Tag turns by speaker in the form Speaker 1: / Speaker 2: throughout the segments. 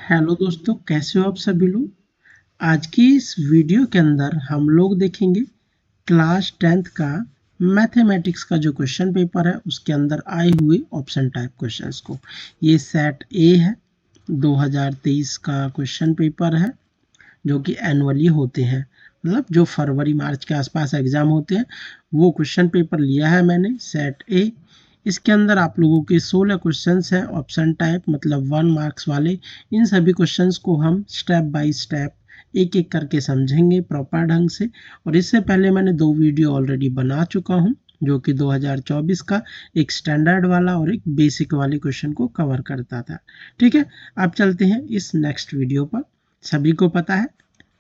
Speaker 1: Hello दोस्तों, कैसे हो आप सभी लोग। आज की इस वीडियो के अंदर हम लोग देखेंगे क्लास 10th का मैथमेटिक्स का जो क्वेश्चन पेपर है उसके अंदर आए हुए ऑप्शन टाइप क्वेश्चंस को। ये सेट ए है, 2023 का क्वेश्चन पेपर है जो कि एनुअली होते हैं, मतलब जो फरवरी मार्च के आसपास एग्जाम होते हैं वो क्वेश्चन पेपर लिया है मैंने, सेट ए। इसके अंदर आप लोगों के 16 क्वेश्चंस हैं ऑप्शन टाइप, मतलब 1 मार्क्स वाले। इन सभी क्वेश्चंस को हम स्टेप बाय स्टेप एक एक करके समझेंगे प्रॉपर ढंग से। और इससे पहले मैंने 2 वीडियो ऑलरेडी बना चुका हूं जो कि 2024 का एक स्टैंडर्ड वाला और एक बेसिक वाले क्वेश्चन को कवर करता था। ठीक है, अब चलते हैं इस नेक्स्ट वीडियो पर। सभी को पता है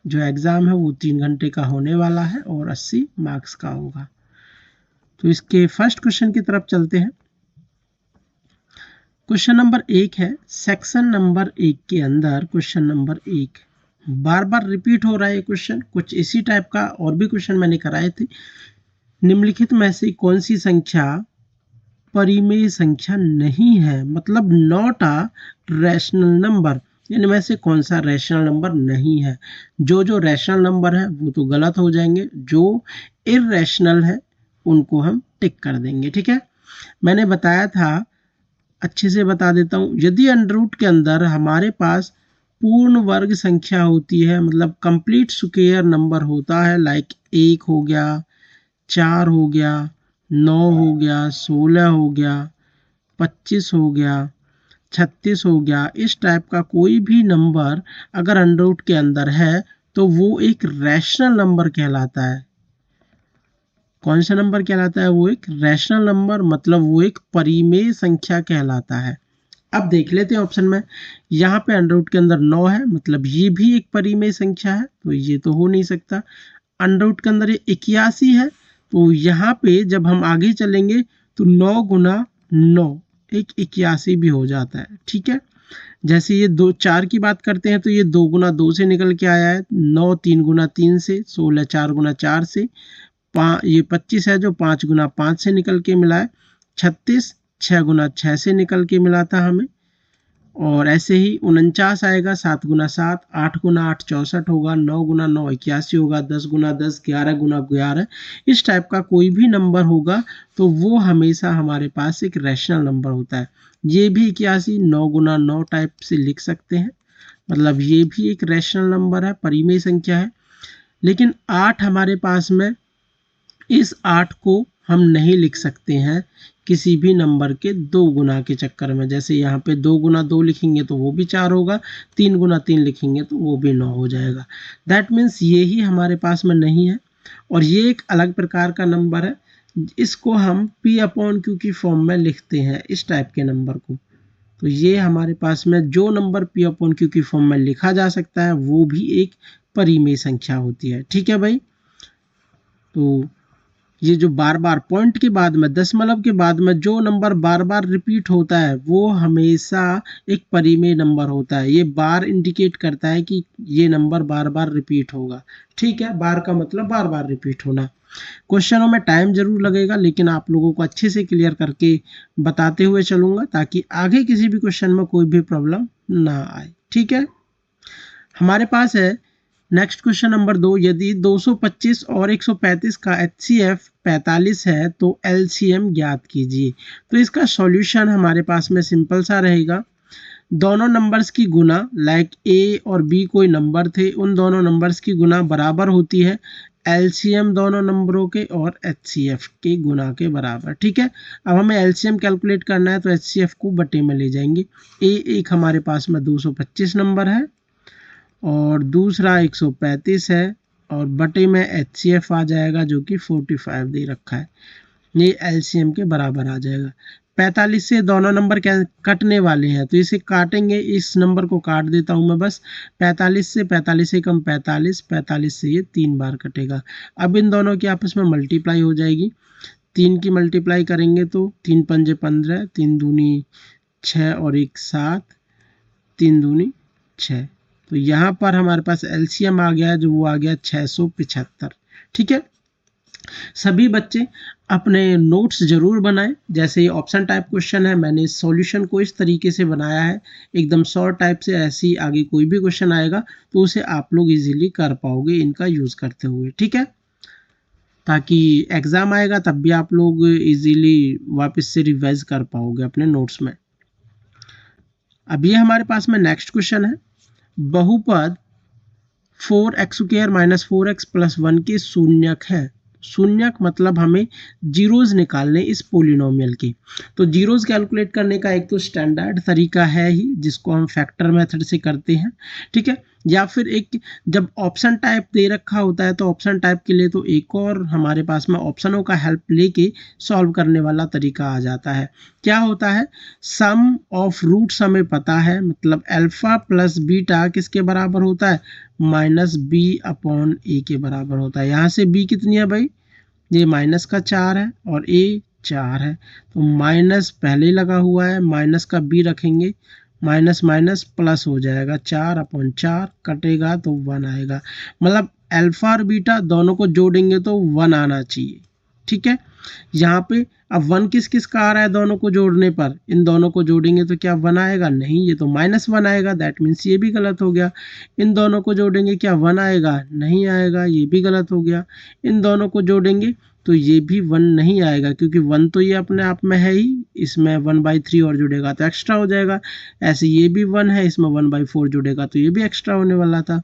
Speaker 1: जो एग्ज़ाम है वो 3 घंटे का होने वाला है और 80 मार्क्स का होगा। तो इसके फर्स्ट क्वेश्चन की तरफ चलते हैं। क्वेश्चन नंबर 1 है, सेक्शन नंबर 1 के अंदर क्वेश्चन नंबर 1 बार बार रिपीट हो रहा है। ये क्वेश्चन कुछ इसी टाइप का और भी क्वेश्चन मैंने कराए थे। निम्नलिखित में से कौन सी संख्या परिमेय संख्या नहीं है, मतलब नॉट अ रैशनल नंबर। इनमें से कौन सा रैशनल नंबर नहीं है। जो जो रैशनल नंबर है वो तो गलत हो जाएंगे, जो इर्रेशनल है उनको हम टिक कर देंगे। ठीक है, मैंने बताया था, अच्छे से बता देता हूँ। यदि अंडर रूट के अंदर हमारे पास पूर्ण वर्ग संख्या होती है, मतलब कंप्लीट स्क्वायर नंबर होता है, लाइक 1 हो गया, 4 हो गया, 9 हो गया, 16 हो गया, 25 हो गया, 36 हो गया, इस टाइप का कोई भी नंबर अगर अंडर रूट के अंदर है तो वो एक रैशनल नंबर कहलाता है। कौन सा नंबर कहलाता है? वो एक रैशनल नंबर, मतलब वो एक परिमेय संख्या कहलाता है। अब देख लेते हैं ऑप्शन में। यहाँ पे अंडर रूट के अंदर 9 है, मतलब ये भी एक परिमेय संख्या है, तो ये तो हो नहीं सकता। अंडर रूट के अंदर ये 81 है, तो यहाँ पे जब हम आगे चलेंगे तो 9 गुना 9 एक 81 भी हो जाता है। ठीक है, जैसे ये 4 की बात करते हैं तो ये 2 गुना 2 से निकल के आया है, 9 3 गुना 3 से, 16 4 गुना 4 से, ये 25 है जो 5 गुना 5 से निकल के मिला है, 36 6 गुना 6 से निकल के मिला था हमें। और ऐसे ही 49 आएगा, 7 गुना 7, 8 गुना 8 64 होगा, 9 गुना 9 81 होगा, 10 गुना 10 11 गुना 11, इस टाइप का कोई भी नंबर होगा तो वो हमेशा हमारे पास एक रैशनल नंबर होता है। ये भी 81 9 गुना 9 टाइप से लिख सकते हैं, मतलब ये भी एक रैशनल नंबर है, परिमेय संख्या है। लेकिन 8 हमारे पास में, इस 8 को हम नहीं लिख सकते हैं किसी भी नंबर के 2 गुना के चक्कर में। जैसे यहाँ पे 2 गुना 2 लिखेंगे तो वो भी 4 होगा, 3 गुना 3 लिखेंगे तो वो भी 9 हो जाएगा। दैट मीन्स ये ही हमारे पास में नहीं है, और ये एक अलग प्रकार का नंबर है। इसको हम P अपॉन Q की फॉर्म में लिखते हैं, इस टाइप के नंबर को। तो ये हमारे पास में जो नंबर P अपॉन Q की फॉर्म में लिखा जा सकता है वो भी एक परिमेय संख्या होती है। ठीक है भाई, तो ये जो बार बार पॉइंट के बाद में, दशमलव के बाद में जो नंबर बार बार रिपीट होता है वो हमेशा एक परिमेय नंबर होता है। ये बार इंडिकेट करता है कि ये नंबर बार बार रिपीट होगा। ठीक है, बार का मतलब बार बार रिपीट होना। क्वेश्चनों में टाइम जरूर लगेगा, लेकिन आप लोगों को अच्छे से क्लियर करके बताते हुए चलूंगा ताकि आगे किसी भी क्वेश्चन में कोई भी प्रॉब्लम ना आए। ठीक है, हमारे पास है नेक्स्ट क्वेश्चन नंबर 2। यदि 225 और 135 का HCF 45 है तो LCM ज्ञात कीजिए। तो इसका सॉल्यूशन हमारे पास में सिंपल सा रहेगा। दोनों नंबर्स की गुना, लाइक A और B कोई नंबर थे, उन दोनों नंबर्स की गुना बराबर होती है LCM दोनों नंबरों के और HCF के गुना के बराबर। ठीक है, अब हमें LCM कैलकुलेट करना है तो HCF को बटे में ले जाएंगे। A एक हमारे पास में 225 नंबर है और दूसरा 135 है, और बटे में HCF आ जाएगा जो कि 45 दे रखा है। ये LCM के बराबर आ जाएगा। 45 से दोनों नंबर कटने वाले हैं तो इसे काटेंगे, इस नंबर को काट देता हूं मैं बस। 45 से कम 45, 45 से ये 3 बार कटेगा। अब इन दोनों की आपस में मल्टीप्लाई हो जाएगी। 3 की मल्टीप्लाई करेंगे तो 3 पंजे 15, 3 दूनी 6 और 1 7, 3 दूनी 6। तो यहाँ पर हमारे पास LCM आ गया जो वो आ गया 675। ठीक है, सभी बच्चे अपने नोट्स जरूर बनाएं। जैसे ये ऑप्शन टाइप क्वेश्चन है, मैंने सॉल्यूशन को इस तरीके से बनाया है, एकदम शॉर्ट टाइप से। ऐसी आगे कोई भी क्वेश्चन आएगा तो उसे आप लोग इजीली कर पाओगे इनका यूज करते हुए, ठीक है, ताकि एग्जाम आएगा तब भी आप लोग इजीली वापस से रिवाइज कर पाओगे अपने नोट्स में। अब ये हमारे पास में नेक्स्ट क्वेश्चन है, बहुपद 4x² - 4x + 1 के शून्यक है। शून्यक मतलब हमें जीरोज निकालने इस पोलिनोमियल के। तो जीरोज कैलकुलेट करने का एक तो स्टैंडर्ड तरीका है ही, जिसको हम फैक्टर मेथड से करते हैं, ठीक है, या फिर एक जब ऑप्शन टाइप दे रखा होता है तो ऑप्शन टाइप के लिए तो एक और हमारे पास में ऑप्शनों का हेल्प लेके सॉल्व करने वाला तरीका आ जाता है। क्या होता है, सम ऑफ रूट्स हमें पता है, मतलब अल्फा प्लस बीटा किसके बराबर होता है, -b/a के बराबर होता है। यहाँ से b कितनी है भाई, ये माइनस का 4 है और a 4 है, तो माइनस पहले लगा हुआ है, माइनस का b रखेंगे, माइनस माइनस प्लस हो जाएगा, 4/4 कटेगा तो 1 आएगा। मतलब अल्फा और बीटा दोनों को जोड़ेंगे तो 1 आना चाहिए, ठीक है। यहाँ पे अब 1 किस किस का आ रहा है, दोनों को जोड़ने पर, इन दोनों को जोड़ेंगे तो क्या 1 आएगा, नहीं, ये तो -1 आएगा, दैट मीन्स ये भी गलत हो गया। इन दोनों को जोड़ेंगे क्या 1 आएगा, नहीं आएगा, ये भी गलत हो गया। इन दोनों को जोड़ेंगे तो ये भी 1 नहीं आएगा, क्योंकि 1 तो ये अपने आप में है ही, इसमें 1/3 और जुड़ेगा तो एक्स्ट्रा हो जाएगा। ऐसे ये भी 1 है, इसमें 1/4 जुड़ेगा तो ये भी एक्स्ट्रा होने वाला था।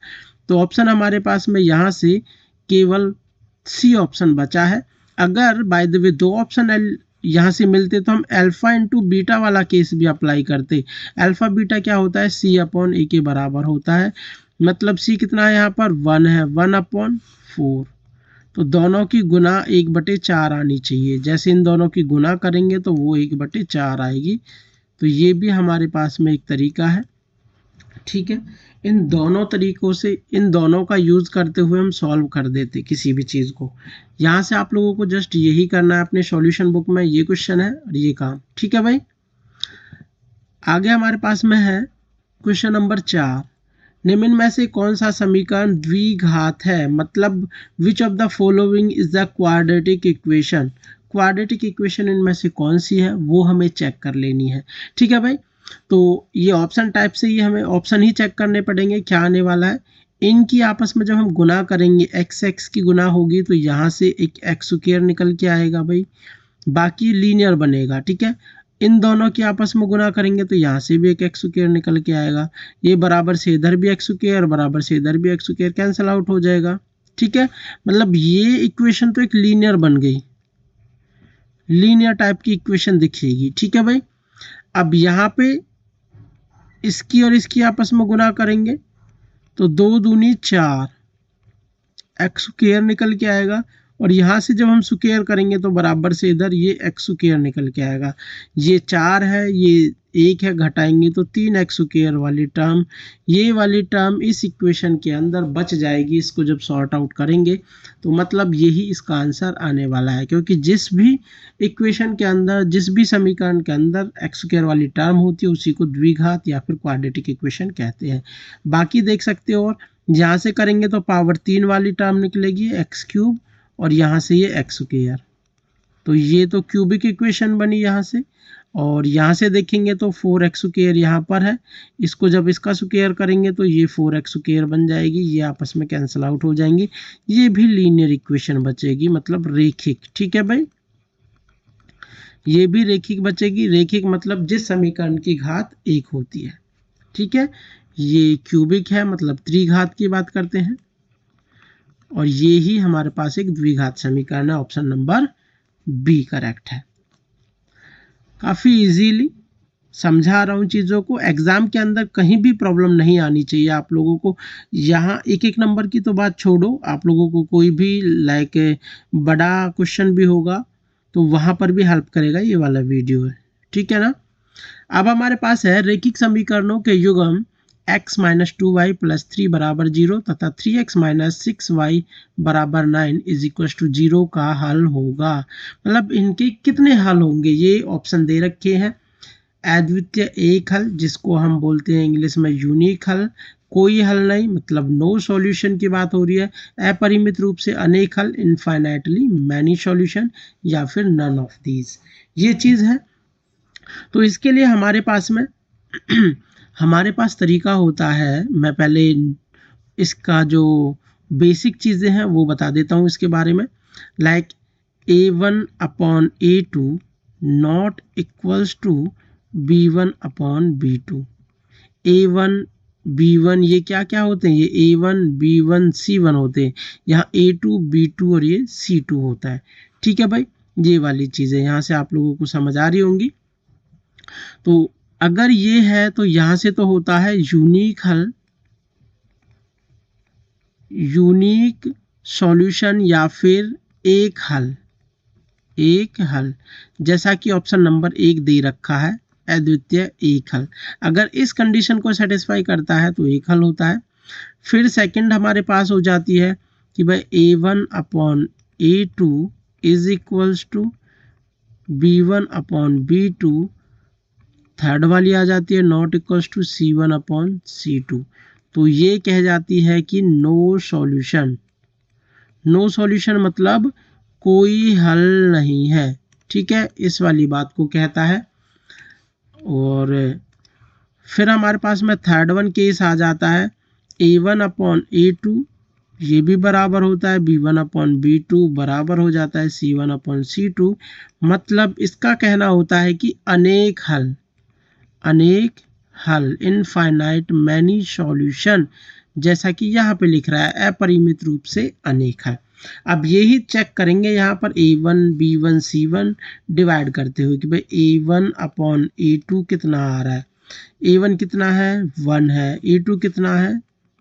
Speaker 1: तो ऑप्शन हमारे पास में यहाँ से केवल सी ऑप्शन बचा है। अगर बाय द वे दो ऑप्शन यहाँ से मिलते तो हम अल्फा इंटू बीटा वाला केस भी अप्लाई करते। अल्फा बीटा क्या होता है, c/a के बराबर होता है, मतलब c कितना है यहाँ पर 1 है, 1/4, तो दोनों की गुना 1/4 आनी चाहिए। जैसे इन दोनों की गुना करेंगे तो वो 1/4 आएगी। तो ये भी हमारे पास में एक तरीका है, ठीक है। इन दोनों तरीकों से, इन दोनों का यूज करते हुए हम सॉल्व कर देते किसी भी चीज को। यहाँ से आप लोगों को जस्ट यही करना है, अपने सॉल्यूशन बुक में ये क्वेश्चन है और ये काम, ठीक है भाई। आगे हमारे पास में है क्वेश्चन नंबर 4, निम्न में से कौन सा समीकरण द्विघात है, मतलब which of the following is the quadratic equation. Quadratic equation इनमें से कौन सी है वो हमें चेक कर लेनी है, ठीक है भाई। तो ये ऑप्शन टाइप से ही हमें ऑप्शन ही चेक करने पड़ेंगे, क्या आने वाला है। इनकी आपस में जब हम गुना करेंगे, x की गुना होगी तो यहाँ से एक x² निकल के आएगा भाई, बाकी लीनियर बनेगा, ठीक है। इन दोनों की आपस में गुना करेंगे तो यहाँ से भी एक x² निकल के आएगा, ये बराबर से इधर भी x², बराबर से इधर भी x² कैंसिल आउट हो जाएगा, ठीक है। मतलब ये इक्वेशन तो एक लीनियर बन गई, लीनियर टाइप की इक्वेशन दिखेगी, ठीक है भाई। अब यहाँ पे इसकी और इसकी आपस में गुना करेंगे तो 2 दूनी 4, x² निकल के आएगा, और यहाँ से जब हम स्क्वायर करेंगे तो बराबर से इधर ये x² निकल के आएगा। ये 4 है, ये 1 है, घटाएंगे तो 3x² वाली टर्म, ये वाली टर्म इस इक्वेशन के अंदर बच जाएगी। इसको जब सॉर्ट आउट करेंगे तो मतलब यही इसका आंसर आने वाला है, क्योंकि जिस भी इक्वेशन के अंदर, जिस भी समीकरण के अंदर x² वाली टर्म होती है उसी को द्विघात या फिर क्वाड्रेटिक इक्वेशन कहते हैं। बाकी देख सकते हो, और यहाँ से करेंगे तो पावर 3 वाली टर्म निकलेगी x3, और यहाँ से ये x², तो ये तो क्यूबिक इक्वेशन बनी यहाँ से। और यहाँ से देखेंगे तो 4x² यहाँ पर है, इसको जब इसका स्क्वायर करेंगे तो ये 4x² बन जाएगी, ये आपस में कैंसिल आउट हो जाएंगे, ये भी लीनियर इक्वेशन बचेगी, मतलब रेखिक, ठीक है भाई। ये भी रेखिक बचेगी, रेखिक मतलब जिस समीकरण की घात 1 होती है, ठीक है। ये क्यूबिक है, मतलब त्रिघात की बात करते हैं, और ये ही हमारे पास एक द्विघात समीकरण है। ऑप्शन नंबर बी करेक्ट है। काफी इजीली समझा रहा हूँ चीज़ों को, एग्जाम के अंदर कहीं भी प्रॉब्लम नहीं आनी चाहिए आप लोगों को। यहाँ एक एक नंबर की तो बात छोड़ो, आप लोगों को कोई भी लाइक बड़ा क्वेश्चन भी होगा तो वहाँ पर भी हेल्प करेगा ये वाला वीडियो है, ठीक है ना। अब हमारे पास है रेखिक समीकरणों के युग्म x - 2y + 3 = 0 तथा 3x - 6y = 9 = 0 का हल होगा। मतलब इनके कितने हल होंगे, ये ऑप्शन दे रखे हैं। अद्वितीय एक हल, जिसको हम बोलते हैं इंग्लिश में यूनिक हल, कोई हल नहीं मतलब नो सॉल्यूशन की बात हो रही है। अपरिमित रूप से अनेक हल, इनफाइनाइटली मैनी सॉल्यूशन, या फिर नन ऑफ दीज, ये चीज़ है। तो इसके लिए हमारे पास में हमारे पास तरीका होता है। मैं पहले इसका जो बेसिक चीज़ें हैं वो बता देता हूँ इसके बारे में। Like A1 upon A2 not equals to B1 upon B2। A1 B1 ये क्या क्या होते हैं, ये A1 B1 C1 होते हैं। यहाँ A2 B2 और ये C2 होता है। ठीक है भाई, ये वाली चीज़ें यहाँ से आप लोगों को समझ आ रही होंगी। तो अगर ये है तो यहाँ से तो होता है यूनिक हल, यूनिक सॉल्यूशन, या फिर एक हल, एक हल, जैसा कि ऑप्शन नंबर 1 दे रखा है, अद्वितीय एक हल। अगर इस कंडीशन को सेटिस्फाई करता है तो एक हल होता है। फिर सेकंड हमारे पास हो जाती है कि भाई A1 upon A2 is equals to B1 upon B2। Third वाली आ जाती है not equals to C1 upon C2। तो ये कह जाती है कि नो सॉल्यूशन। नो सॉल्यूशन मतलब कोई हल नहीं है। ठीक है, इस वाली बात को कहता है। और फिर हमारे पास में थर्ड वन केस आ जाता है A1 अपॉन A2, ये भी बराबर होता है B1 अपॉन B2, बराबर हो जाता है C1 अपॉन C2। मतलब इसका कहना होता है कि अनेक हल, अनेक हल, इनफाइनाइट मैनी सॉल्यूशन, जैसा कि यहाँ पे लिख रहा है अपरिमित रूप से अनेक हल। अब यही चेक करेंगे यहाँ पर A1 B1 C1 डिवाइड करते हुए कि भाई A1 अपॉन A2 कितना आ रहा है। A1 कितना है 1 है, A2 कितना है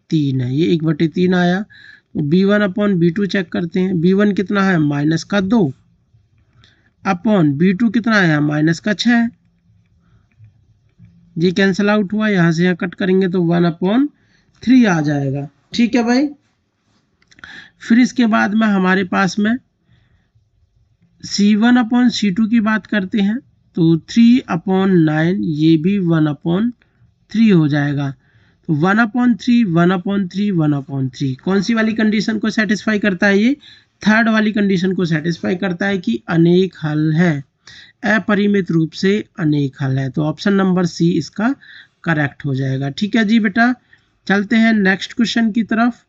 Speaker 1: 3 है, ये 1/3 आया। तो B1 अपॉन B2 चेक करते हैं। B1 कितना है -2 अपॉन B2 कितना आया -6, ये कैंसिल आउट हुआ, यहाँ से यहाँ कट करेंगे तो 1/3 आ जाएगा। ठीक है भाई। फिर इसके बाद में हमारे पास में C1 अपॉन C2 की बात करते हैं तो 3/9, ये भी 1/3 हो जाएगा। तो 1/3 1/3 1/3 कौन सी वाली कंडीशन को सेटिस्फाई करता है, ये थर्ड वाली कंडीशन को सेटिस्फाई करता है कि अनेक हल है, अपरिमित रूप से अनेक हल है। तो ऑप्शन नंबर सी इसका करेक्ट हो जाएगा। ठीक है जी बेटा, चलते हैं नेक्स्ट क्वेश्चन की तरफ।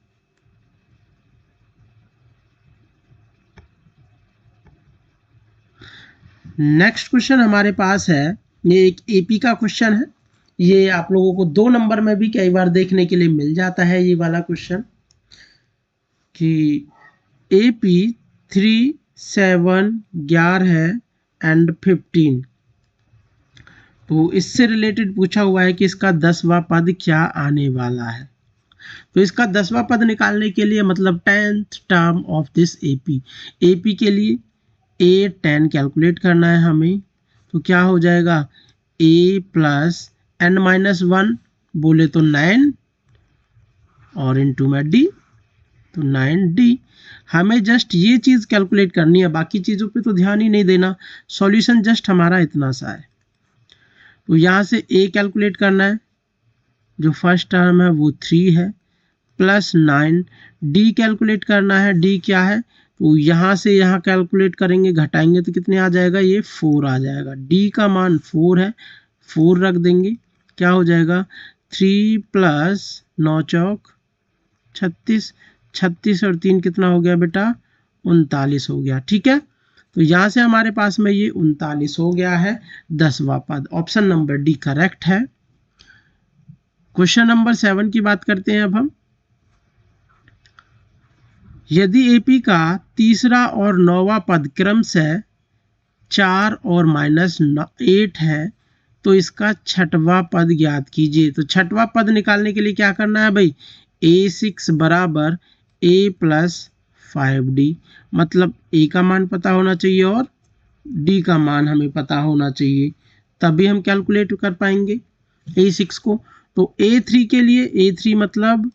Speaker 1: नेक्स्ट क्वेश्चन हमारे पास है, ये एक एपी का क्वेश्चन है। ये आप लोगों को 2 नंबर में भी कई बार देखने के लिए मिल जाता है ये वाला क्वेश्चन कि AP 3 7 11 है एंड 15। तो इससे रिलेटेड पूछा हुआ है कि इसका 10वां पद क्या आने वाला है। तो इसका 10वां पद निकालने के लिए मतलब 10th term of this AP के लिए A10 कैलकुलेट करना है हमें। तो क्या हो जाएगा A प्लस n-1 बोले तो 9 और इनटू में D, तो 9D। हमें जस्ट ये चीज़ कैलकुलेट करनी है, बाकी चीज़ों पे तो ध्यान ही नहीं देना। सॉल्यूशन जस्ट हमारा इतना सा है। तो यहाँ से A कैलकुलेट करना है, जो फर्स्ट टर्म है वो 3 है, प्लस 9। D कैलकुलेट करना है, D क्या है, तो यहाँ से यहाँ कैलकुलेट करेंगे, घटाएंगे तो कितने आ जाएगा, ये 4 आ जाएगा। D का मान 4 है, 4 रख देंगे, क्या हो जाएगा 3 प्लस 9 चौक 36, 36 और 3 कितना हो गया बेटा 39 हो गया। ठीक है, तो यहाँ से हमारे पास में ये 39 हो गया है 10वां पद। ऑप्शन नंबर डी करेक्ट है। क्वेश्चन नंबर 7 की बात करते हैं अब हम। यदि एपी का तीसरा और 9वां पद क्रम से 4 और -8 है तो इसका 6वां पद ज्ञात कीजिए। तो 6वां पद निकालने के लिए क्या करना है भाई, A6 बराबर A प्लस 5D, मतलब A का मान पता होना चाहिए और D का मान हमें पता होना चाहिए, तभी हम कैलकुलेट कर पाएंगे A6 को। तो A3 के लिए A3 मतलब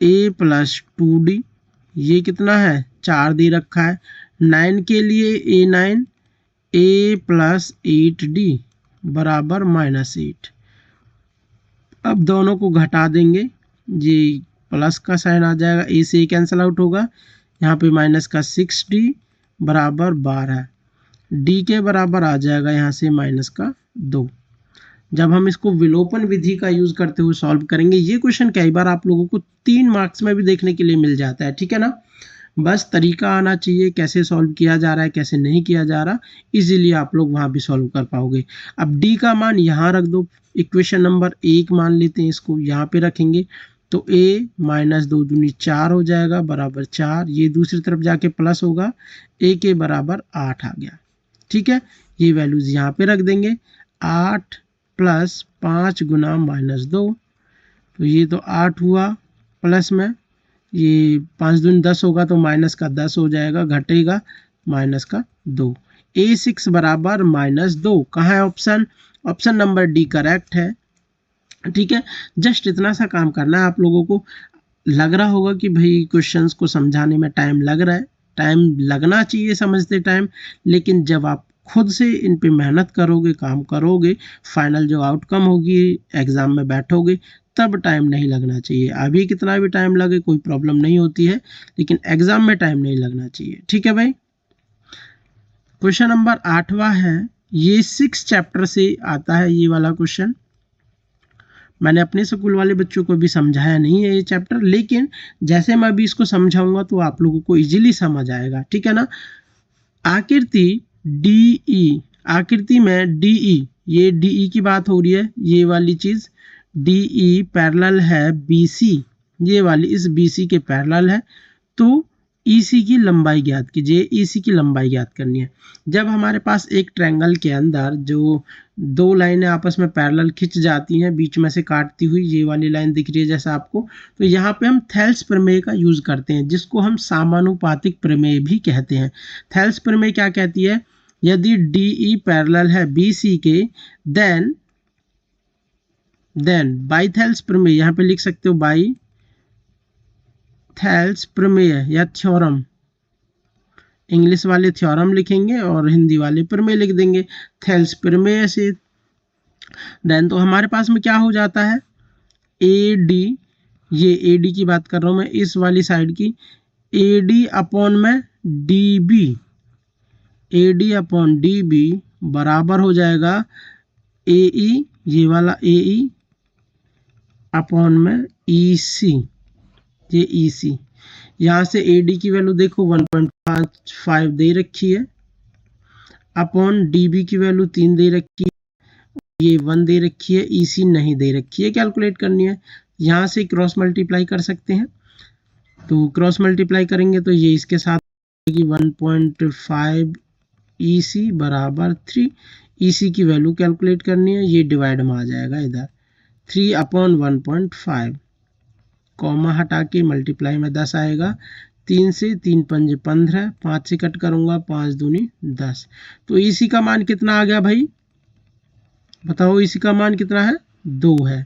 Speaker 1: A प्लस 2D, ये कितना है 4 दे रखा है। 9 के लिए A9 A प्लस 8D, बराबर -8। अब दोनों को घटा देंगे, ये प्लस का साइन आ जाएगा, ए से कैंसिल आउट होगा, यहाँ पे माइनस का 6d बराबर 12, डी के बराबर आ जाएगा यहाँ से माइनस का 2। जब हम इसको विलोपन विधि का यूज करते हुए सॉल्व करेंगे, ये क्वेश्चन कई बार आप लोगों को 3 मार्क्स में भी देखने के लिए मिल जाता है, ठीक है ना। बस तरीका आना चाहिए, कैसे सॉल्व किया जा रहा है, कैसे नहीं किया जा रहा, इजीली आप लोग वहां भी सॉल्व कर पाओगे। अब डी का मान यहाँ रख दो, इक्वेशन नंबर 1 मान लेते हैं, इसको यहाँ पे रखेंगे तो a माइनस 2 दूनी 4 हो जाएगा बराबर 4, ये दूसरी तरफ जाके प्लस होगा, a के बराबर 8 आ गया, ठीक है। ये वैल्यूज यहाँ पे रख देंगे, 8 प्लस 5 गुना -2, तो ये तो 8 हुआ, प्लस में ये 5 दूनी 10 होगा तो माइनस का 10 हो जाएगा, घटेगा माइनस का 2, a6 बराबर -2। कहाँ है option? Option number D correct है, ठीक है। जस्ट इतना सा काम करना है। आप लोगों को लग रहा होगा कि भाई क्वेश्चंस को समझाने में टाइम लग रहा है, टाइम लगना चाहिए समझते टाइम, लेकिन जब आप खुद से इन पे मेहनत करोगे, काम करोगे, फाइनल जो आउटकम होगी, एग्जाम में बैठोगे, तब टाइम नहीं लगना चाहिए। अभी कितना भी टाइम लगे कोई प्रॉब्लम नहीं होती है, लेकिन एग्जाम में टाइम नहीं लगना चाहिए, ठीक है भाई। क्वेश्चन नंबर 8वां है, ये 6 चैप्टर से आता है ये वाला क्वेश्चन। मैंने अपने स्कूल वाले बच्चों को भी समझाया नहीं है ये चैप्टर, लेकिन जैसे मैं अभी इसको समझाऊंगा तो आप लोगों को इजीली समझ आएगा, ठीक है ना। आकृति DE, आकृति में DE, ये DE की बात हो रही है, ये वाली चीज DE पैरेलल है BC, ये वाली इस BC के पैरेलल है, तो EC की लंबाई ज्ञात कीजिए, EC की लंबाई ज्ञात करनी है। जब हमारे पास एक ट्रायंगल के अंदर जो 2 लाइनें आपस में पैरेलल खिंच जाती हैं, बीच में से काटती हुई, ये वाली लाइन दिख रही है जैसा आपको, तो यहाँ पे हम थेल्स प्रमेय का यूज करते हैं, जिसको हम समानुपातिक प्रमेय भी कहते हैं। थेल्स प्रमेय क्या कहती है? यदि DE पैरेलल है BC के, देन बाई थेल्स प्रमेय, यहाँ पे लिख सकते हो बाई थेल्स प्रमेय या थ्योरम, इंग्लिश वाले थ्योरम लिखेंगे और हिंदी वाले प्रमेय लिख देंगे, थेल्स प्रमेय से। देन तो हमारे पास में क्या हो जाता है, AD, ये AD की बात कर रहा हूं मैं, इस वाली साइड की, AD अपॉन में DB, AD अपॉन DB बराबर हो जाएगा AE, ये वाला AE अपॉन में EC, ये EC। यहाँ से AD की वैल्यू देखो 1.55 दे रखी है, अपॉन DB की वैल्यू 3 दे रखी है, ये 1 दे रखी है, EC नहीं दे रखी है, कैलकुलेट करनी है। यहाँ से क्रॉस मल्टीप्लाई कर सकते हैं, तो क्रॉस मल्टीप्लाई करेंगे तो ये इसके साथ 1.5 EC बराबर 3, EC की वैल्यू कैलकुलेट करनी है, ये डिवाइड में आ जाएगा इधर 3 अपॉन 1.5, कॉमा हटा के मल्टीप्लाई में 10 आएगा, 3 से 3 पंजे 15, 5 से कट करूंगा, 5 दूनी 10, तो EC का मान कितना आ गया भाई बताओ, EC का मान कितना है? 2 है,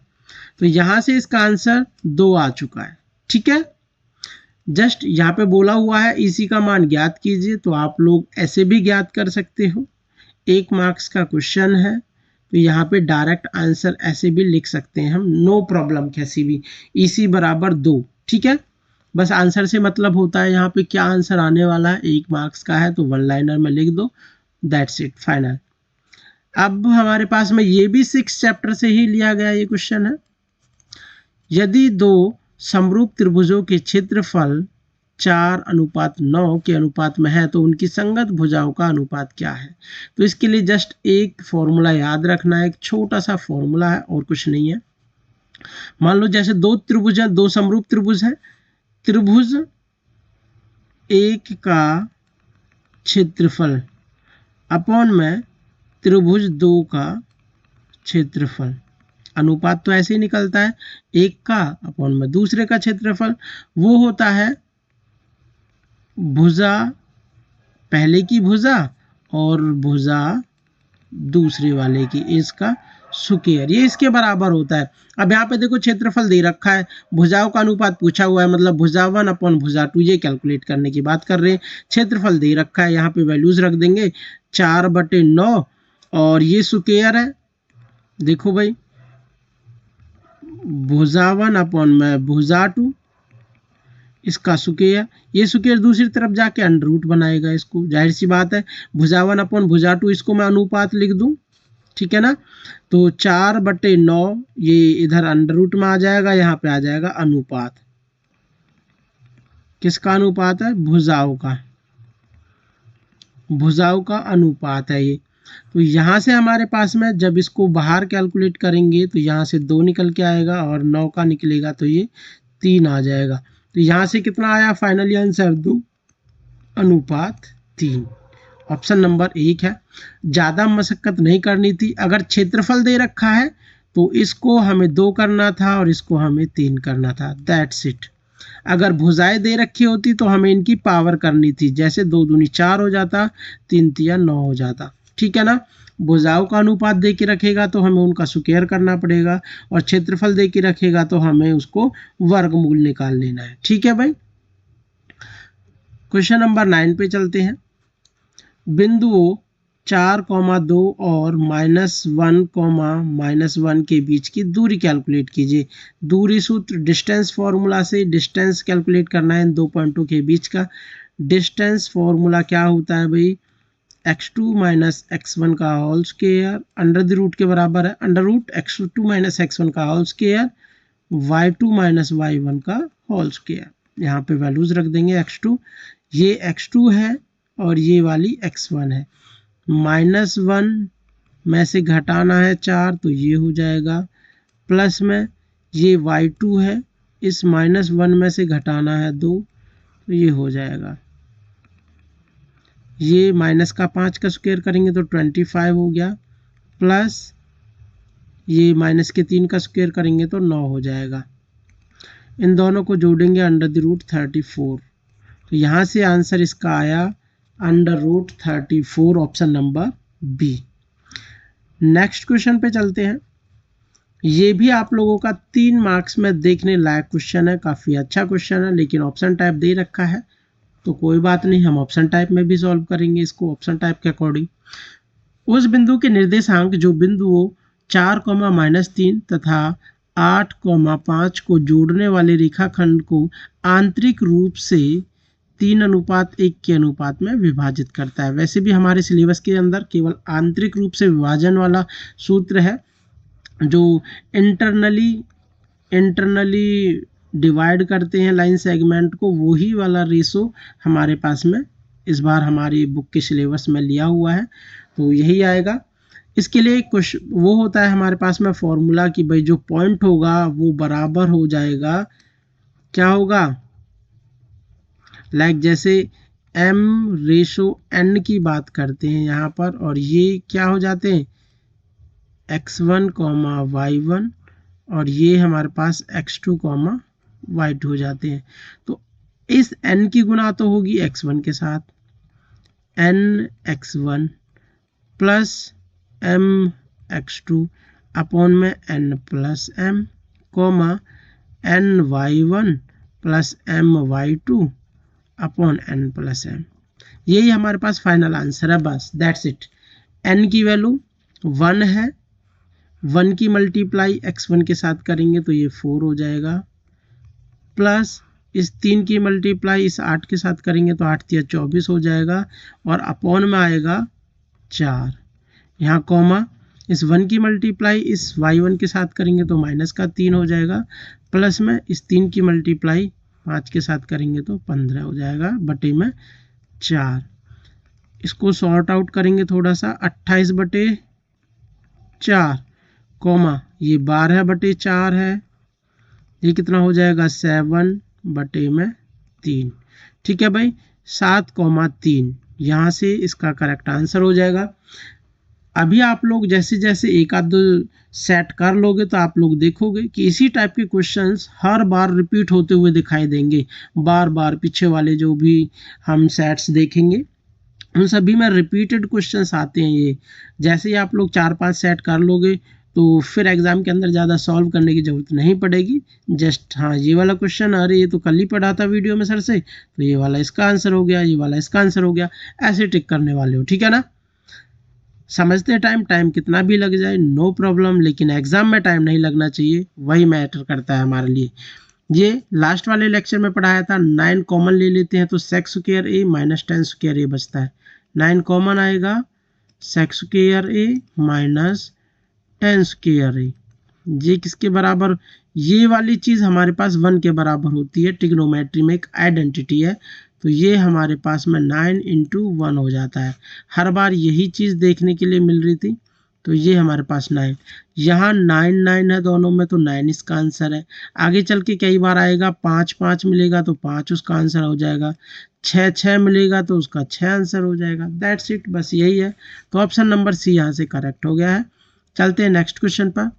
Speaker 1: तो यहां से इसका आंसर 2 आ चुका है, ठीक है। जस्ट यहाँ पे बोला हुआ है EC का मान ज्ञात कीजिए, तो आप लोग ऐसे भी ज्ञात कर सकते हो, 1 मार्क्स का क्वेश्चन है, तो यहाँ पे डायरेक्ट आंसर ऐसे भी लिख सकते हैं हम, नो प्रॉब्लम कैसी भी, EC बराबर 2, ठीक है। बस आंसर से मतलब होता है, यहाँ पे क्या आंसर आने वाला है, 1 मार्क्स का है तो 1 लाइनर में लिख दो, दैट्स इट, फाइनल। अब हमारे पास में ये भी 6 चैप्टर से ही लिया गया ये क्वेश्चन है। यदि 2 समरूप त्रिभुजों के क्षेत्रफल 4:9 के अनुपात में है तो उनकी संगत भुजाओं का अनुपात क्या है? तो इसके लिए जस्ट एक फॉर्मूला याद रखना है, एक छोटा सा फॉर्मूला है और कुछ नहीं है। मान लो जैसे 2 त्रिभुज है, 2 समरूप त्रिभुज है, त्रिभुज 1 का क्षेत्रफल अपॉन में त्रिभुज 2 का क्षेत्रफल, अनुपात तो ऐसे ही निकलता है, 1 का अपॉन में दूसरे का क्षेत्रफल, वो होता है भुजा पहले की भुजा और भुजा दूसरे वाले की, इसका स्क्वायर, ये इसके बराबर होता है। अब यहाँ पे देखो क्षेत्रफल दे रखा है, भुजाओं का अनुपात पूछा हुआ है, मतलब भुजा 1 अपॉन भुजा 2, ये कैलकुलेट करने की बात कर रहे हैं। क्षेत्रफल दे रखा है, यहाँ पे वैल्यूज रख देंगे 4/9, और ये स्क्वायर है, देखो भाई, भुजा 1 अपॉन में भुजा 2, इसका स्क्वायर, ये स्क्वायर दूसरी तरफ जाके अंडर रूट बनाएगा इसको, जाहिर सी बात है। भुजा 1 अपॉन भुजा 2, इसको मैं अनुपात लिख दूं, ठीक है ना। तो 4/9 ये इधर अंडर रूट में आ जाएगा, यहाँ पे आ जाएगा अनुपात। किसका अनुपात है? भुजाओं का, भुजाओं का अनुपात है ये। तो यहाँ से हमारे पास में जब इसको बाहर कैलकुलेट करेंगे तो यहाँ से 2 निकल के आएगा और 9 का निकलेगा तो ये 3 आ जाएगा। तो यहाँ से कितना आया फाइनली आंसर? 2:3। ऑप्शन नंबर 1 है। ज़्यादा मशक्कत नहीं करनी थी। अगर क्षेत्रफल दे रखा है तो इसको हमें 2 करना था और इसको हमें 3 करना था, दैट्स इट। अगर भुजाएं दे रखी होती तो हमें इनकी पावर करनी थी, जैसे 2 दूनी 4 हो जाता, 3 तिया 9 हो जाता, ठीक है ना। भुजाओं का अनुपात दे के रखेगा तो हमें उनका स्क्वायर करना पड़ेगा, और क्षेत्रफल दे के रखेगा तो हमें उसको वर्गमूल निकाल लेना है, ठीक है भाई। क्वेश्चन नंबर 9 पे चलते हैं। बिंदुओं 4,2 और -1, के बीच की दूरी कैलकुलेट कीजिए। दूरी सूत्र डिस्टेंस फॉर्मूला से डिस्टेंस कैलकुलेट करना है इन 2 पॉइंटों के बीच का। डिस्टेंस फॉर्मूला क्या होता है भाई? x2 - x1 का whole square under the root के बराबर है, अंडर रूट x2 - x1 का होल स्क्वायर y2 - y1 का होल स्क्वायर। यहाँ पे वैल्यूज रख देंगे। x2 ये x2 है और ये वाली x1 है। -1 में से घटाना है 4 तो ये हो जाएगा, प्लस में ये y2 है, इस -1 में से घटाना है 2 तो ये हो जाएगा। ये माइनस का 5 का स्क्वायर करेंगे तो 25 हो गया, प्लस ये माइनस के 3 का स्क्वायर करेंगे तो 9 हो जाएगा। इन दोनों को जोड़ेंगे अंडर द रूट 34। तो यहाँ से आंसर इसका आया under root 34, option number B. Next question पे चलते हैं। ये भी आप लोगों का 3 मार्क्स में देखने लायक क्वेश्चन है, काफ़ी अच्छा क्वेश्चन है, लेकिन ऑप्शन टाइप दे रखा है तो कोई बात नहीं, हम ऑप्शन टाइप में भी सॉल्व करेंगे इसको ऑप्शन टाइप के अकॉर्डिंग। उस बिंदु के निर्देशांक जो बिंदुओं 4,-3 तथा 8,5 को जोड़ने वाले रेखाखंड को आंतरिक रूप से 3:1 के अनुपात में विभाजित करता है। वैसे भी हमारे सिलेबस के अंदर केवल आंतरिक रूप से विभाजन वाला सूत्र है, जो इंटरनली डिवाइड करते हैं लाइन सेगमेंट को, वही वाला रेशो हमारे पास में इस बार हमारी बुक के सिलेबस में लिया हुआ है, तो यही आएगा। इसके लिए कुछ वो होता है हमारे पास में फॉर्मूला कि भाई जो पॉइंट होगा वो बराबर हो जाएगा, क्या होगा, लाइक जैसे m/n की बात करते हैं यहाँ पर, और ये क्या हो जाते हैं x1, y1, और ये हमारे पास x2, y2 हो जाते हैं। तो इस n की गुना तो होगी x1 के साथ, n x1 plus m x2 upon में n plus m, n y1 plus m y2 upon n plus m। यही हमारे पास फाइनल आंसर है, बस दैट्स इट। n की वैल्यू 1 है, 1 की मल्टीप्लाई x1 के साथ करेंगे तो ये 4 हो जाएगा, प्लस इस 3 की मल्टीप्लाई इस 8 के साथ करेंगे तो 8 × 24 हो जाएगा, और अपॉन में आएगा 4। यहाँ कॉमा इस 1 की मल्टीप्लाई इस y1 के साथ करेंगे तो -3 हो जाएगा, प्लस में इस 3 की मल्टीप्लाई 5 के साथ करेंगे तो 15 हो जाएगा बटे में 4। इसको सॉर्ट आउट करेंगे थोड़ा सा, 28/4 कॉमा ये 12/4 है, ये कितना हो जाएगा 7/3। ठीक है भाई, 7,3 यहाँ से इसका करेक्ट आंसर हो जाएगा। अभी आप लोग जैसे जैसे एक आध दो सेट कर लोगे तो आप लोग देखोगे कि इसी टाइप के क्वेश्चंस हर बार रिपीट होते हुए दिखाई देंगे। बार बार पीछे वाले जो भी हम सेट्स देखेंगे उन सभी में रिपीटेड क्वेश्चंस आते हैं। ये जैसे ही आप लोग 4-5 सेट कर लोगे तो फिर एग्जाम के अंदर ज़्यादा सॉल्व करने की ज़रूरत नहीं पड़ेगी। जस्ट हाँ ये वाला क्वेश्चन, अरे ये तो कल ही पढ़ा था वीडियो में सर से, तो ये वाला इसका आंसर हो गया, ये वाला इसका आंसर हो गया, ऐसे टिक करने वाले हो, ठीक है ना। समझते टाइम कितना भी लग जाए नो प्रॉब्लम, लेकिन एग्जाम में टाइम नहीं लगना चाहिए, वही मैटर करता है हमारे लिए। ये लास्ट वाले लेक्चर में पढ़ाया था। 9 कॉमन ले लेते हैं तो सेक स्क्वायर ए माइनस 10 स्क्वायर ए बचता है। 9 कॉमन आएगा, सेक स्क्वायर ए माइनस 10 स्क्वायर ए, ये किसके बराबर, ये वाली चीज़ हमारे पास 1 के बराबर होती है, ट्रिग्नोमेट्री में एक आइडेंटिटी है। तो ये हमारे पास में 9 इंटू 1 हो जाता है। हर बार यही चीज़ देखने के लिए मिल रही थी। तो ये हमारे पास 9, यहाँ 9 9 है दोनों में, तो 9 इसका आंसर है। आगे चल के कई बार आएगा 5 5 मिलेगा तो 5 उसका आंसर हो जाएगा, 6 6 मिलेगा तो उसका 6 आंसर हो जाएगा। दैट्स इट, बस यही है। तो ऑप्शन नंबर सी यहाँ से करेक्ट हो गया है। चलते हैं नेक्स्ट क्वेश्चन पर।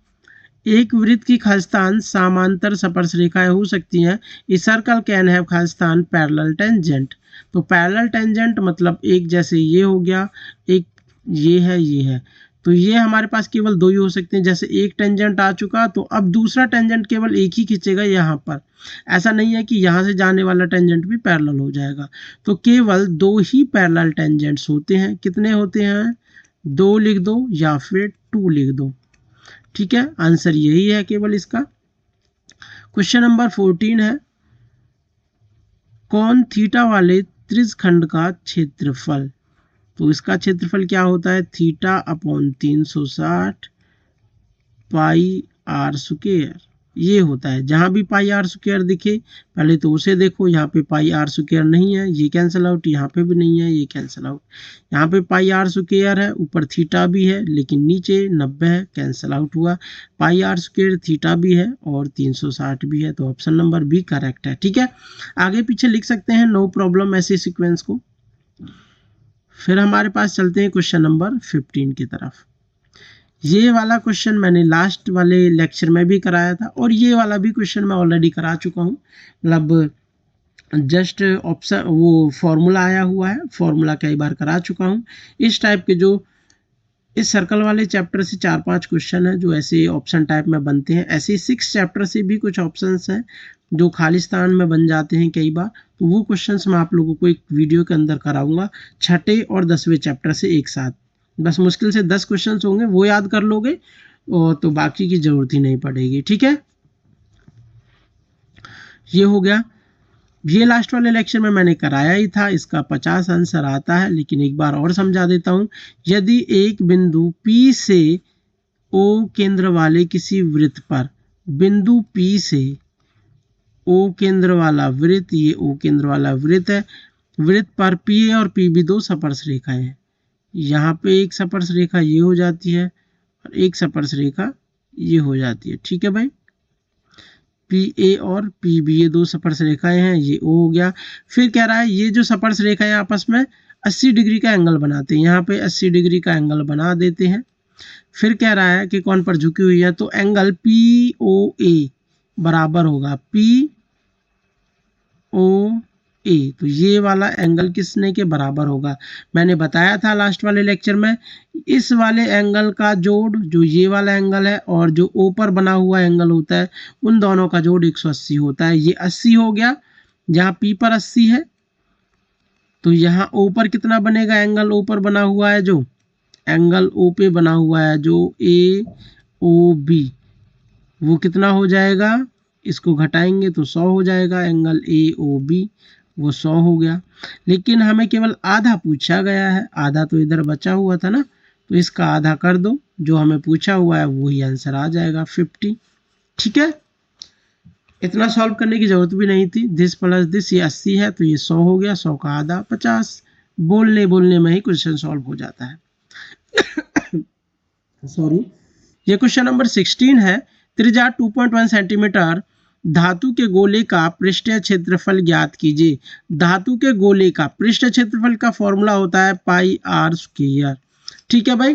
Speaker 1: एक वृत्त की खालिस्तान समांतर स्पर्शरेखाएं हो सकती हैं। A circle can have Khalistan parallel tangent. तो पैरेलल टेंजेंट मतलब एक जैसे ये हो गया, एक ये है, ये है। तो ये हमारे पास केवल दो ही हो सकते हैं। जैसे एक टेंजेंट आ चुका तो अब दूसरा टेंजेंट केवल एक ही खींचेगा यहाँ पर। ऐसा नहीं है कि यहाँ से जाने वाला टेंजेंट भी पैरेलल हो जाएगा। तो केवल दो ही पैरेलल टेंजेंट्स होते हैं। कितने होते हैं? 2 लिख दो या फिर 2 लिख दो। ठीक है, आंसर यही है केवल इसका। क्वेश्चन नंबर 14 है, कौन थीटा वाले त्रिज्यखंड का क्षेत्रफल। तो इसका क्षेत्रफल क्या होता है? Theta upon 360 pi r square, ये होता है। जहां भी पाई आर स्क्वायर दिखे पहले तो उसे देखो। यहाँ पे पाई आर स्क्वायर नहीं है, ये कैंसिल आउट। यहाँ पे भी नहीं है, ये कैंसिल आउट। यहाँ पे पाई आर स्क्वायर है, ऊपर थीटा भी है, लेकिन नीचे 90 है, कैंसिल आउट हुआ। पाई आर स्क्वायर थीटा भी है और 360 भी है, तो ऑप्शन नंबर बी करेक्ट है। ठीक है, आगे पीछे लिख सकते हैं, नो प्रॉब्लम ऐसे सीक्वेंस को। फिर हमारे पास चलते हैं क्वेश्चन नंबर 15 की तरफ। ये वाला क्वेश्चन मैंने लास्ट वाले लेक्चर में भी कराया था और ये वाला भी क्वेश्चन मैं ऑलरेडी करा चुका हूँ। मतलब जस्ट ऑप्शन वो फॉर्मूला आया हुआ है, फॉर्मूला कई बार करा चुका हूँ। इस टाइप के जो इस सर्कल वाले चैप्टर से 4-5 क्वेश्चन है जो ऐसे ऑप्शन टाइप में बनते हैं। ऐसे 6 चैप्टर से भी कुछ ऑप्शंस हैं जो खालिस्तान में बन जाते हैं कई बार। तो वो क्वेश्चंस मैं आप लोगों को एक वीडियो के अंदर कराऊंगा, 6ठे और 10वें चैप्टर से एक साथ। बस मुश्किल से 10 क्वेश्चंस होंगे, वो याद कर लोगे और तो बाकी की जरूरत ही नहीं पड़ेगी। ठीक है, ये हो गया। ये लास्ट वाले लेक्चर में मैंने कराया ही था, इसका 50 आंसर आता है, लेकिन एक बार और समझा देता हूं। यदि एक बिंदु P से O केंद्र वाले किसी वृत्त पर, बिंदु P से O केंद्र वाला वृत्त, ये O केंद्र वाला वृत्त है, वृत्त पर PA और PB दो स्पर्श रेखाएं हैं। यहाँ पे एक स्पर्श रेखा ये हो जाती है और एक स्पर्श रेखा ये हो जाती है। ठीक है भाई, PA और PB ये दो स्पर्श रेखाएं हैं, ये O हो गया। फिर कह रहा है ये जो स्पर्श रेखाएं आपस में 80 डिग्री का एंगल बनाते हैं, यहाँ पे 80 डिग्री का एंगल बना देते हैं। फिर कह रहा है कि कौन पर झुकी हुई है, तो एंगल POA बराबर होगा POA। तो ये वाला एंगल किसने के बराबर होगा? मैंने बताया था लास्ट वाले लेक्चर में, इस वाले एंगल का जोड़, जो ये वाला एंगल है और जो ऊपर बना हुआ एंगल होता है, उन दोनों का जोड़ 180 होता है। ये 80 हो गया, जहाँ P पर 80 है तो यहाँ O पर कितना बनेगा? एंगल O पर बना हुआ है, जो एंगल O पे बना हुआ है जो AOB, वो कितना हो जाएगा? इसको घटाएंगे तो 100 हो जाएगा। एंगल AOB वो 100 हो गया। लेकिन हमें केवल आधा पूछा गया है, आधा तो इधर बचा हुआ था ना, तो इसका आधा कर दो, जो हमें पूछा हुआ है वही आंसर आ जाएगा 50। ठीक है, इतना सॉल्व करने की जरूरत भी नहीं थी। दिस प्लस दिस, ये 80 है तो ये 100 हो गया, 100 का आधा 50। बोलने में ही क्वेश्चन सॉल्व हो जाता है। सॉरी, ये क्वेश्चन नंबर 16 है। त्रिज्या 2.1 सेंटीमीटर धातु के गोले का पृष्ठीय क्षेत्रफल ज्ञात कीजिए। धातु के गोले का पृष्ठीय क्षेत्रफल का फॉर्मूला होता है पाई आर स्क्वायर। ठीक है भाई,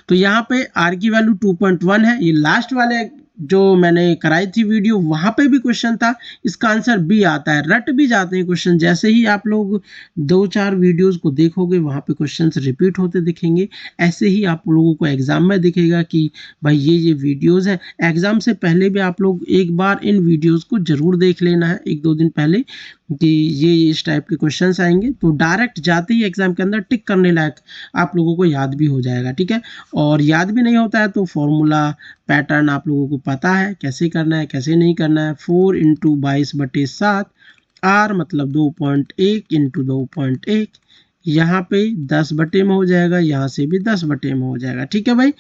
Speaker 1: तो यहाँ पे आर की वैल्यू 2.1 है। ये लास्ट वाले जो मैंने कराई थी वीडियो वहाँ पे भी क्वेश्चन था, इसका आंसर बी आता है। रट भी जाते हैं क्वेश्चन, जैसे ही आप लोग 2-4 वीडियोस को देखोगे वहाँ पे क्वेश्चंस रिपीट होते दिखेंगे, ऐसे ही आप लोगों को एग्जाम में दिखेगा कि भाई ये वीडियोस हैं। एग्जाम से पहले भी आप लोग एक बार इन वीडियोस को जरूर देख लेना है 1-2 दिन पहले, कि ये इस टाइप के क्वेश्चंस आएंगे, तो डायरेक्ट जाते ही एग्जाम के अंदर टिक करने लायक आप लोगों को याद भी हो जाएगा। ठीक है, और याद भी नहीं होता है तो फॉर्मूला पैटर्न आप लोगों को पता है कैसे करना है कैसे नहीं करना है। 4 × 22/7 आर मतलब 2.1 × 2.1, यहाँ पे 10 बटे में हो जाएगा, यहाँ से भी 10 बटे में हो जाएगा। ठीक है भाई,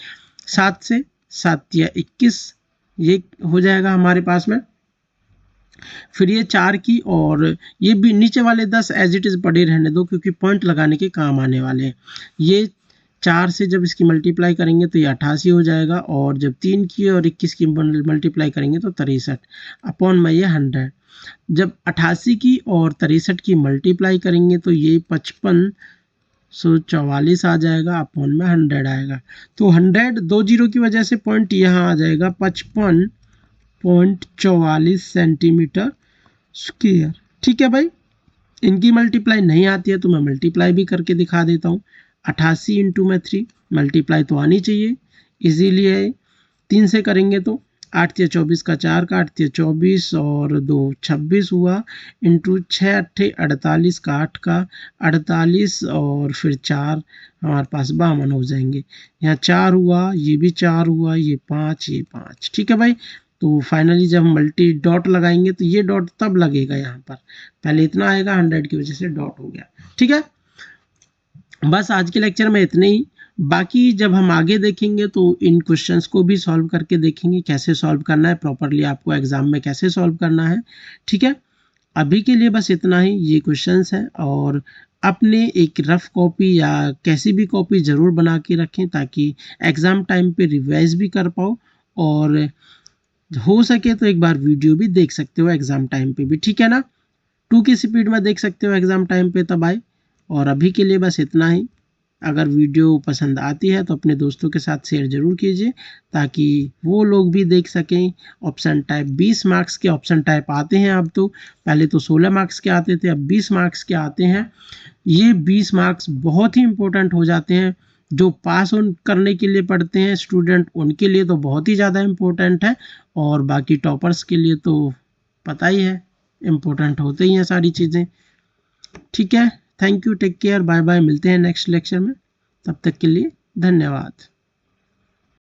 Speaker 1: 7 से 7 या 21 ये हो जाएगा हमारे पास में। फिर ये 4 की, और ये भी नीचे वाले 10 एज इट इज पड़े रहने दो क्योंकि पॉइंट लगाने के काम आने वाले हैं। ये 4 से जब इसकी मल्टीप्लाई करेंगे तो ये 88 हो जाएगा, और जब 3 की और 21 की मल्टीप्लाई करेंगे तो 63 अपॉन में ये 100। जब 88 की और 63 की मल्टीप्लाई करेंगे तो ये 5544 आ जाएगा, अपॉन में 100 आएगा। तो 100 2 जीरो की वजह से पॉइंट यहाँ आ जाएगा 55.44 सेंटीमीटर स्क्वायर। ठीक है भाई, इनकी मल्टीप्लाई नहीं आती है तो मैं मल्टीप्लाई भी करके दिखा देता हूँ। 88 × में 3 मल्टीप्लाई तो आनी चाहिए, इजीली है। 3 से करेंगे तो 8 या 24 का 4 का 8 या 24 और 2 26 हुआ, इंटू 6 8 48 का 8 का 48 और फिर 4 हमारे पास 52 हो जाएंगे। यहाँ 4 हुआ, ये भी 4 हुआ, ये 5 ये 5। ठीक है भाई, तो फाइनली जब मल्टी डॉट लगाएंगे तो ये डॉट तब लगेगा, यहाँ पर पहले इतना आएगा 100 की वजह से डॉट हो गया। ठीक है, बस आज के लेक्चर में इतने ही। बाकी जब हम आगे देखेंगे तो इन क्वेश्चंस को भी सॉल्व करके देखेंगे कैसे सॉल्व करना है प्रॉपरली, आपको एग्जाम में कैसे सॉल्व करना है। ठीक है, अभी के लिए बस इतना ही, ये क्वेश्चंस हैं, और अपने एक रफ कॉपी या कैसी भी कॉपी ज़रूर बना के रखें ताकि एग्ज़ाम टाइम पे रिवाइज भी कर पाओ, और हो सके तो एक बार वीडियो भी देख सकते हो एग्ज़ाम टाइम पे भी। ठीक है ना, 2 की स्पीड में देख सकते हो एग्ज़ाम टाइम पे तब आए। और अभी के लिए बस इतना ही। अगर वीडियो पसंद आती है तो अपने दोस्तों के साथ शेयर ज़रूर कीजिए ताकि वो लोग भी देख सकें। ऑप्शन टाइप 20 मार्क्स के ऑप्शन टाइप आते हैं अब तो, पहले तो 16 मार्क्स के आते थे, अब 20 मार्क्स के आते हैं। ये 20 मार्क्स बहुत ही इंपॉर्टेंट हो जाते हैं, जो पास ऑन करने के लिए पढ़ते हैं स्टूडेंट उनके लिए तो बहुत ही ज़्यादा इम्पोर्टेंट है, और बाकी टॉपर्स के लिए तो पता ही है इम्पोर्टेंट होते ही हैं सारी चीज़ें। ठीक है, thank you, take care, bye bye, मिलते हैं नेक्स्ट लेक्चर में, तब तक के लिए धन्यवाद।